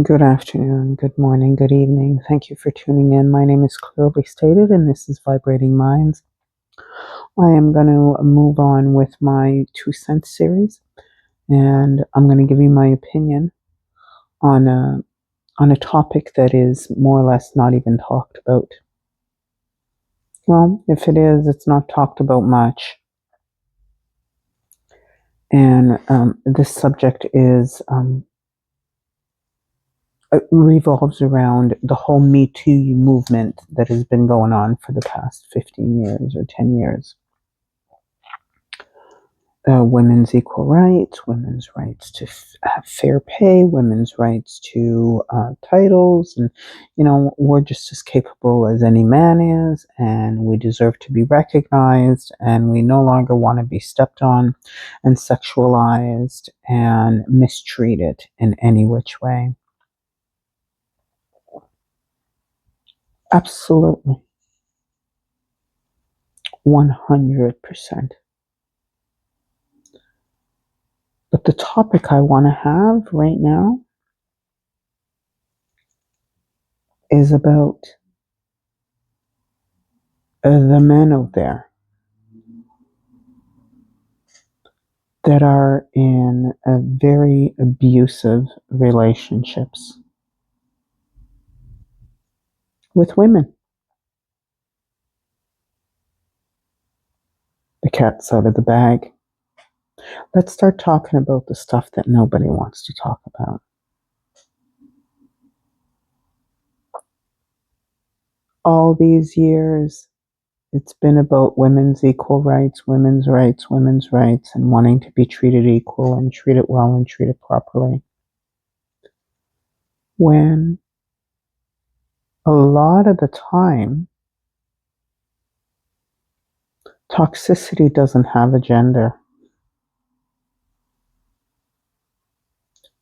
Good afternoon, good morning, good evening. Thank you for tuning in. My name is Clearly Stated, and this is Vibrating Minds. I am going to move on with my 2 cents series, and I'm going to give you my opinion on a topic that is more or less not even talked about. Well, if it is, it's not talked about much. And this subject is revolves around the whole Me Too movement that has been going on for the past 15 years or 10 years. Women's equal rights, women's rights to have fair pay, women's rights to titles, and we're just as capable as any man is, and we deserve to be recognized, and we no longer want to be stepped on and sexualized and mistreated in any which way. Absolutely. 100%. But the topic I want to have right now is about the men out there that are in very abusive relationships with women. The cat's out of the bag. Let's start talking about the stuff that nobody wants to talk about. All these years, it's been about women's equal rights, women's rights, women's rights, and wanting to be treated equal and treated well and treated properly. When a lot of the time, toxicity doesn't have a gender.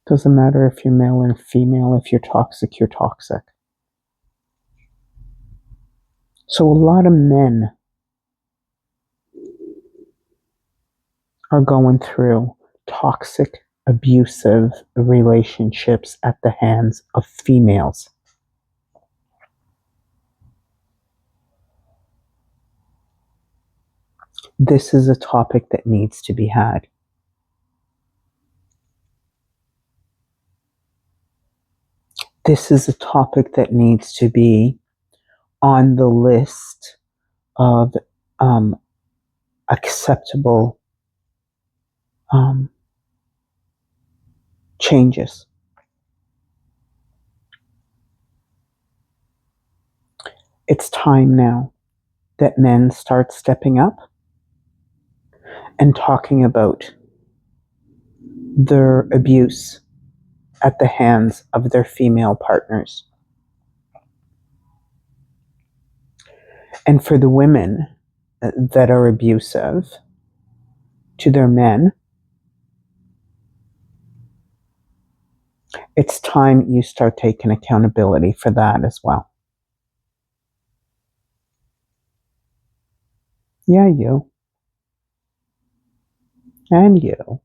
Doesn't matter if you're male or female. If you're toxic, you're toxic. So a lot of men are going through toxic, abusive relationships at the hands of females. This is a topic that needs to be had. This is a topic that needs to be on the list of acceptable changes. It's time now that men start stepping up and talking about their abuse at the hands of their female partners. And for the women that are abusive to their men, it's time you start taking accountability for that as well. Yeah, you. And you.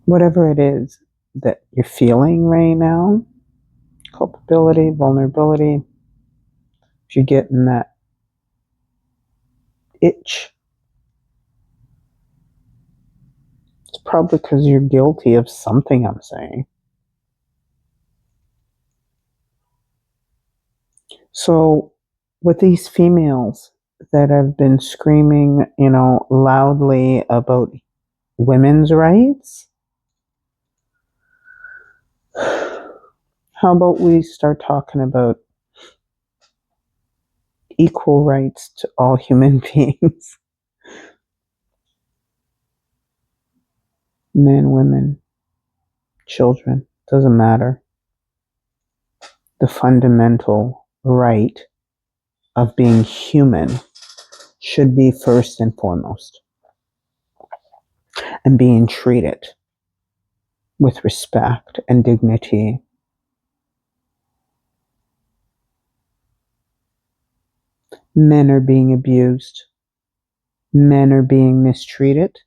Whatever it is that you're feeling right now, culpability, vulnerability, if you're getting that itch, it's probably because you're guilty of something, I'm saying. So, with these females that have been screaming, loudly about women's rights, how about we start talking about equal rights to all human beings? Men, women, children, doesn't matter. The fundamental right of being human should be first and foremost, and being treated with respect and dignity. Men are being abused. Men are being mistreated.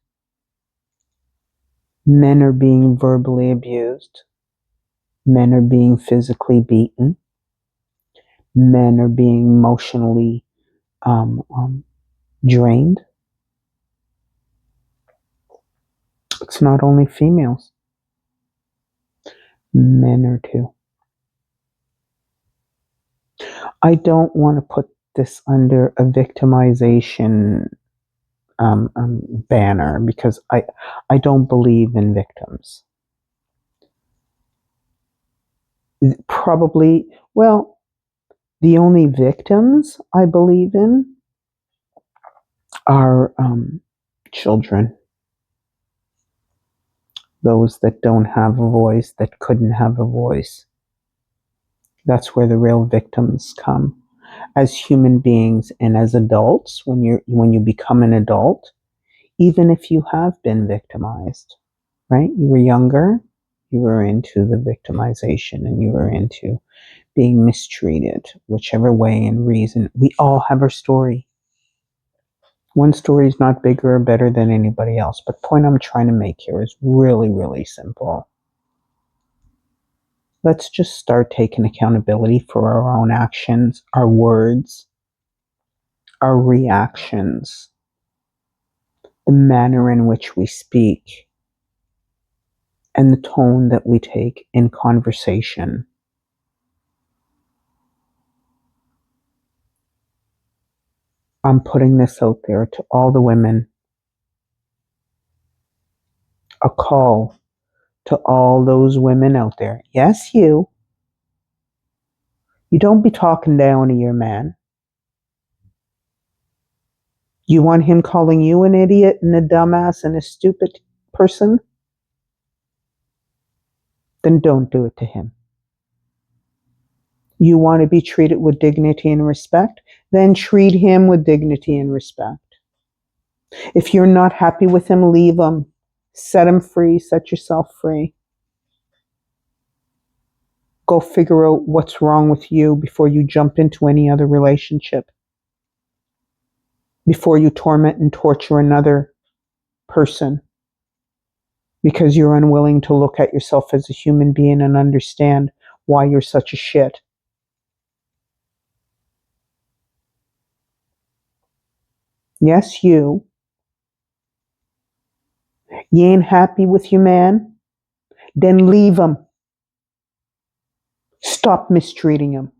Men are being verbally abused. Men are being physically beaten. Men are being emotionally drained. It's not only females. Men are too. I don't want to put this under a victimization banner because I don't believe in victims. Probably, well, the only victims I believe in are children, those that don't have a voice, that couldn't have a voice. That's where the real victims come. As human beings and as adults, when you become an adult, even if you have been victimized, right? You were younger, you were into the victimization and you were into being mistreated, whichever way and reason. We all have our story. One story is not bigger or better than anybody else. But the point I'm trying to make here is really, really simple. Let's just start taking accountability for our own actions, our words, our reactions, the manner in which we speak, and the tone that we take in conversation. I'm putting this out there to all the women. A call to all those women out there. Yes, you. You don't be talking down to your man. You want him calling you an idiot and a dumbass and a stupid person? Then don't do it to him. You want to be treated with dignity and respect? Then treat him with dignity and respect. If you're not happy with him, leave him. Set him free. Set yourself free. Go figure out what's wrong with you before you jump into any other relationship. Before you torment and torture another person. Because you're unwilling to look at yourself as a human being and understand why you're such a shit. Yes, you. You ain't happy with your man? Then leave him. Stop mistreating him.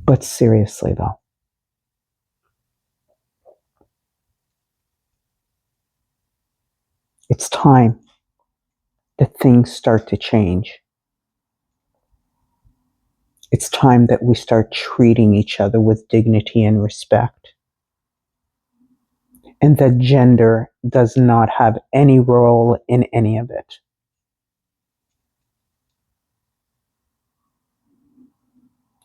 But seriously, though, it's time that things start to change. It's time that we start treating each other with dignity and respect. And that gender does not have any role in any of it.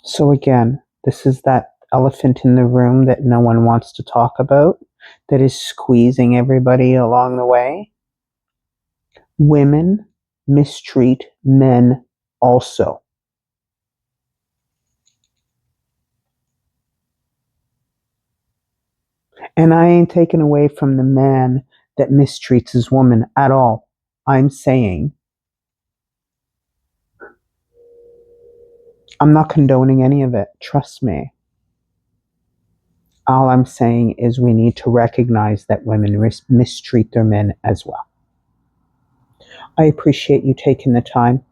So again, this is that elephant in the room that no one wants to talk about, that is squeezing everybody along the way. Women mistreat men also. And I ain't taking away from the man that mistreats his woman at all. I'm saying I'm not condoning any of it. Trust me. All I'm saying is we need to recognize that women mistreat their men as well. I appreciate you taking the time,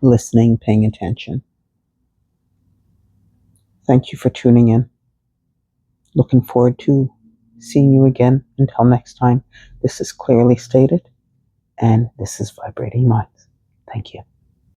listening, paying attention. Thank you for tuning in. Looking forward to seeing you again. Until next time, this is Clearly Stated, and this is Vibrating Minds. Thank you.